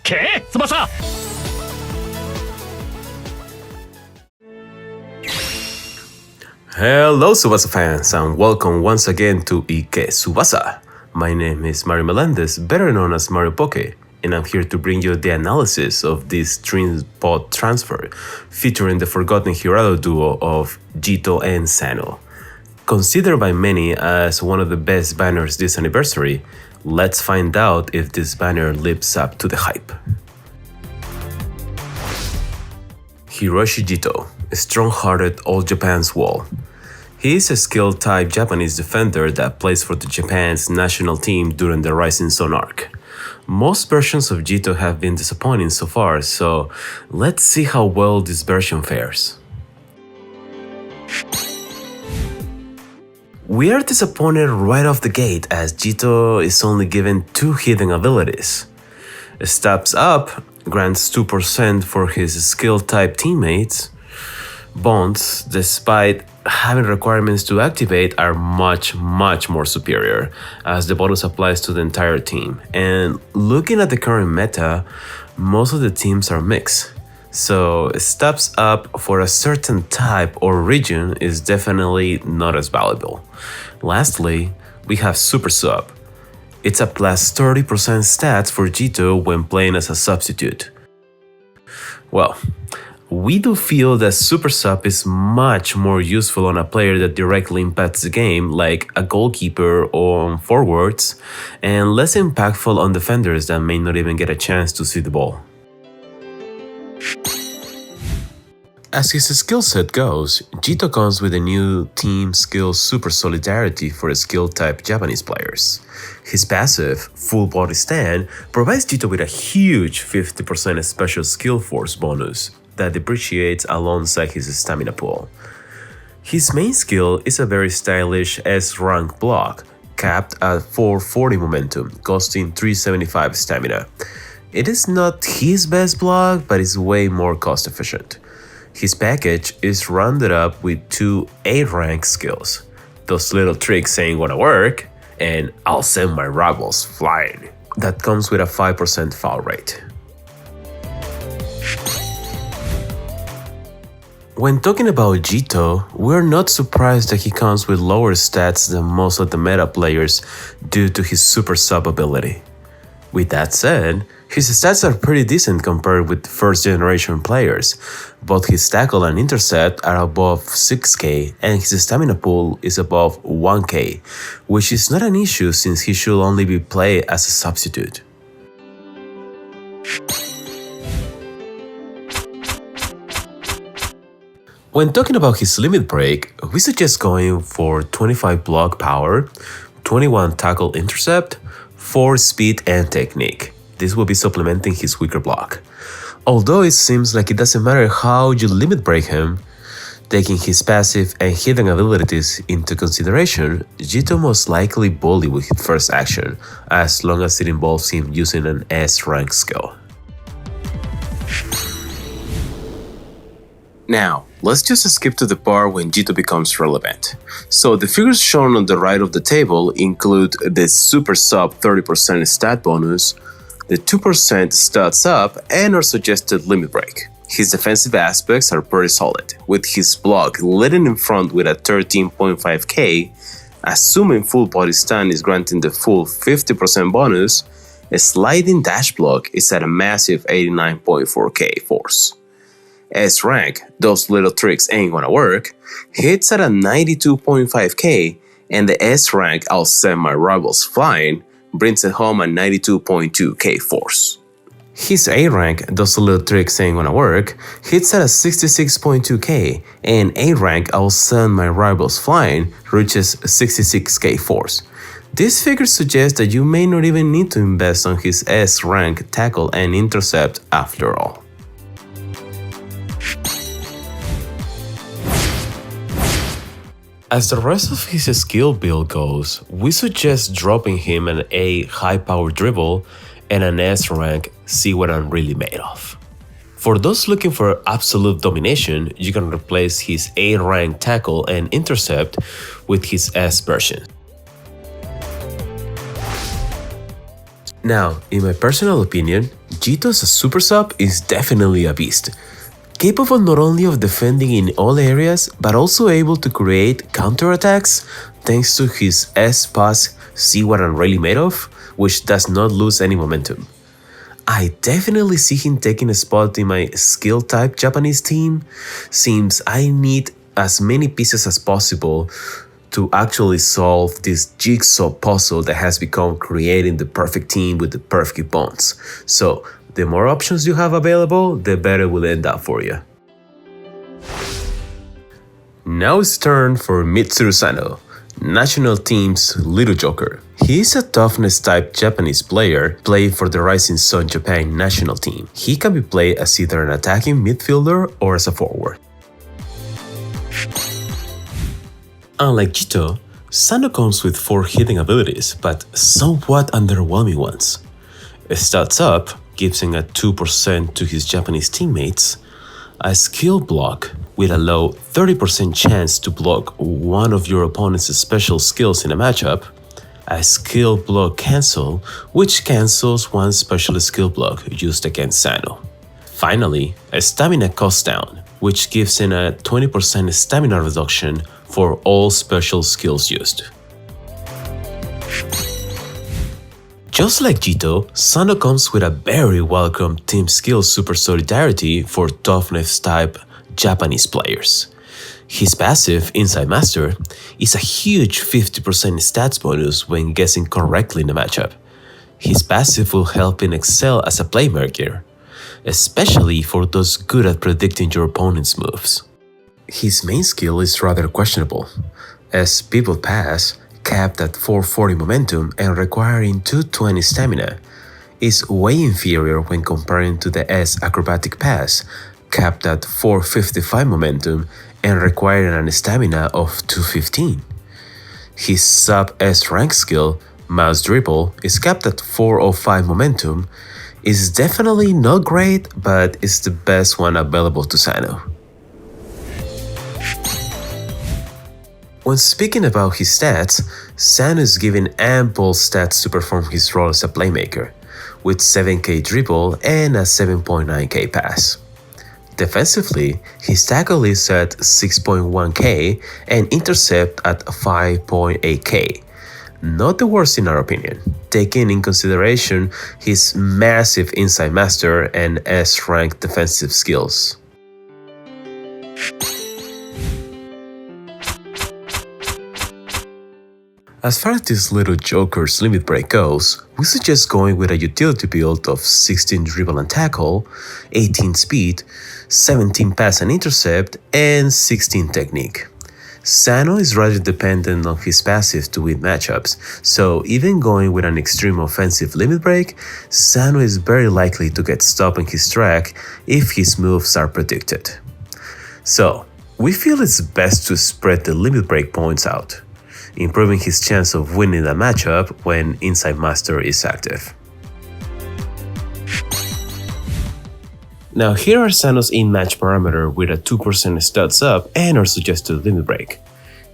け翼。 Hello Tsubasa fans and welcome once again to Tsubasa. My name is Mario Melendez, better known as mariopoke, and I'm here to bring you the analysis of this Dreampot transfer featuring the forgotten hero duo of Jito and Sano. Considered by many as one of the best banners this anniversary, let's find out if this banner lives up to the hype. Hiroshi Jito, a strong-hearted All Japan's wall. He is a skilled-type Japanese defender that plays for the Japan's national team during the Rising Sun arc. Most versions of Jito have been disappointing so far, so let's see how well this version fares. We are disappointed right off the gate as Jito is only given 2 hidden abilities. Steps Up grants 2% for his skill-type teammates. Bonds, despite having requirements to activate, are much more superior as the bonus applies to the entire team. And looking at the current meta, most of the teams are mixed. So Steps Up for a certain type or region is definitely not as valuable. Lastly, we have Super Sub. It's a plus 30% stats for Jito when playing as a substitute. Well, we do feel that Super Sub is much more useful on a player that directly impacts the game, like a goalkeeper or on forwards, and less impactful on defenders that may not even get a chance to see the ball. As his skill set goes, Jito comes with a new team skill Super Solidarity for skill-type Japanese players. His passive, full body stand, provides Jito with a huge 50% special skill force bonus that depreciates alongside his stamina pool. His main skill is a very stylish S-rank block, capped at 440 momentum, costing 375 stamina. It is not his best block, but is way more cost efficient. His package is rounded up with 2 A-rank skills. Those little tricks ain't gonna work, and I'll send my rivals flying. That comes with a 5% foul rate. When talking about Jito, we're not surprised that he comes with lower stats than most of the meta players due to his Super Sub ability. With that said, his stats are pretty decent compared with first generation players. Both his tackle and intercept are above 6k and his stamina pool is above 1k, which is not an issue since he should only be played as a substitute. When talking about his limit break, we suggest going for 25 block power, 21 tackle intercept, 4 speed and technique. This will be supplementing his weaker block. Although it seems like it doesn't matter how you limit break him, taking his passive and hidden abilities into consideration, Jito most likely bully with his first action, as long as it involves him using an S-rank skill. Now, let's just skip to the part when Jito becomes relevant. So the figures shown on the right of the table include the Super Sub 30% stat bonus, the 2% stats up, and our suggested limit break. His defensive aspects are pretty solid, with his block leading in front with a 13.5k, assuming full body stand is granting the full 50% bonus, a sliding dash block is at a massive 89.4k force. S-rank, those little tricks ain't gonna work, hits at a 92.5k, and the S-rank I'll send my rivals flying brings it home at 92.2k force. His A-rank, those little tricks ain't gonna work, hits at a 66.2k, and A-rank I'll send my rivals flying reaches 66k force. These figures suggest that you may not even need to invest on his S-rank tackle and intercept after all. As the rest of his skill build goes, we suggest dropping him an A high power dribble and an S rank see what I'm really made of. For those looking for absolute domination, you can replace his A rank tackle and intercept with his S version. Now, in my personal opinion, Jito's super sub is definitely a beast. Capable not only of defending in all areas, but also able to create counterattacks thanks to his S-Pass See What I'm Really Made Of, which does not lose any momentum. I definitely see him taking a spot in my skill type Japanese team, since I need as many pieces as possible to actually solve this jigsaw puzzle that has become creating the perfect team with the perfect bonds. So, the more options you have available, the better it will end up for you. Now it's turn for Mitsuru Sano, national team's little joker. He is a toughness type Japanese player playing for the Rising Sun Japan national team. He can be played as either an attacking midfielder or as a forward. Unlike Jito, Sano comes with 4 hitting abilities, but somewhat underwhelming ones. Stats Up gives him a 2% to his Japanese teammates, a skill block with a low 30% chance to block one of your opponent's special skills in a matchup, a skill block cancel, which cancels one special skill block used against Sano. Finally, a stamina cost down, which gives him a 20% stamina reduction for all special skills used. Just like Jito, Sano comes with a very welcome team skill super solidarity for toughness type Japanese players. His passive, Inside Master, is a huge 50% stats bonus when guessing correctly in a matchup. His passive will help him excel as a playmaker, especially for those good at predicting your opponent's moves. His main skill is rather questionable, as People Pass, capped at 440 momentum and requiring 220 stamina, is way inferior when comparing to the S Acrobatic Pass, capped at 455 momentum and requiring a stamina of 215. His sub-S rank skill, Mouse Dribble, is capped at 405 momentum, is definitely not great, but is the best one available to Sano. When speaking about his stats, Sano is given ample stats to perform his role as a playmaker, with 7k dribble and a 7.9k pass. Defensively, his tackle is at 6.1k and intercept at 5.8k. Not the worst in our opinion, taking in consideration his massive Inside Master and S-rank defensive skills. As far as this little joker's limit break goes, we suggest going with a utility build of 16 dribble and tackle, 18 speed, 17 pass and intercept, and 16 technique. Sano is rather dependent on his passive to win matchups, so even going with an extreme offensive limit break, Sano is very likely to get stopped in his track if his moves are predicted. So, we feel it's best to spread the limit break points out, improving his chance of winning a matchup when Inside Master is active. Now here are Sano's in-match parameter with a 2% stats up and our suggested limit break.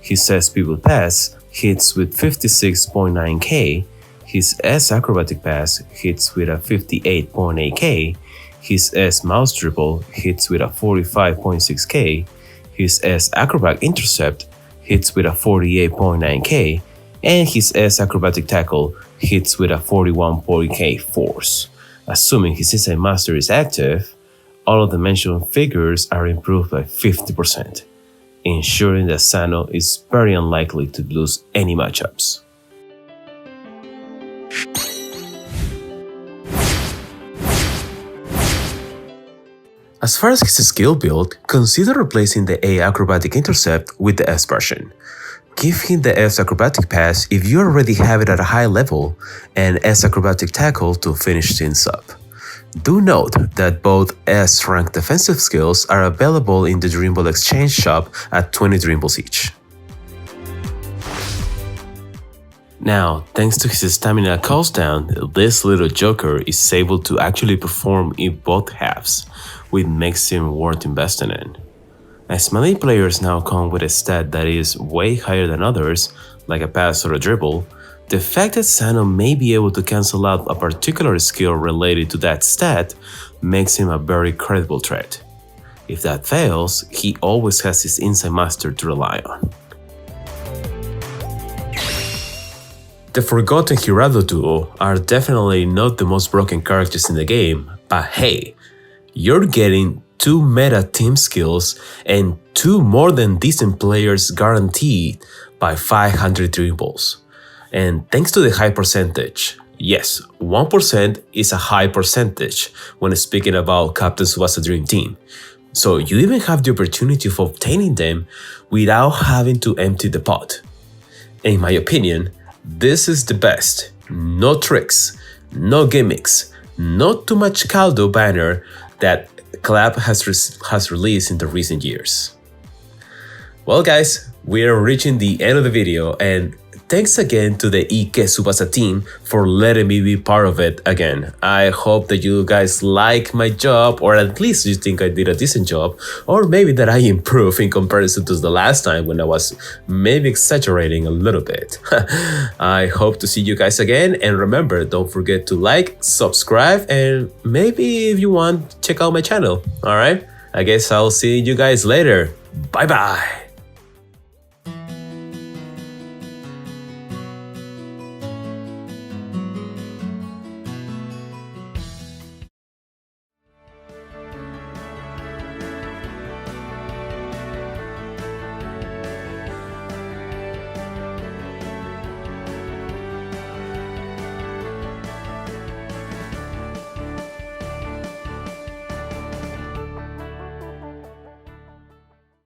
His S People Pass hits with 56.9k, his S Acrobatic Pass hits with a 58.8k, his S Mouse Dribble hits with a 45.6k, his S Acrobat Intercept hits with a 48.9k, and his S Acrobatic Tackle hits with a 41.k force. Assuming his Inside Master is active, all of the mentioned figures are improved by 50%, ensuring that Sano is very unlikely to lose any matchups. As far as his skill build, consider replacing the A Acrobatic Intercept with the S version. Give him the S Acrobatic Pass if you already have it at a high level, and S Acrobatic Tackle to finish things up. Do note that both S rank defensive skills are available in the Dreampot exchange shop at 20 Dreampots each. Now, thanks to his stamina cost down, this little joker is able to actually perform in both halves, which makes him worth investing in. As many players now come with a stat that is way higher than others, like a pass or a dribble, The fact that Sano may be able to cancel out a particular skill related to that stat makes him a very credible threat. If that fails, he always has his Inside Master to rely on. The Forgotten Hirado duo are definitely not the most broken characters in the game, but hey, you're getting 2 meta team skills and 2 more than decent players guaranteed by 500 dribbles. And thanks to the high percentage, yes, 1% is a high percentage when speaking about Captain Tsubasa Dream Team. So you even have the opportunity of obtaining them without having to empty the pot. In my opinion, this is the best. No tricks, no gimmicks, not too much caldo banner that Clap has released in the recent years. Well guys, we are reaching the end of the video, and thanks again to the Tsubasa team for letting me be part of it again. I hope that you guys like my job, or at least you think I did a decent job, or maybe that I improved in comparison to the last time when I was maybe exaggerating a little bit. I hope to see you guys again, and remember, don't forget to like, subscribe, and maybe if you want, check out my channel. Alright? I guess I'll see you guys later. Bye bye!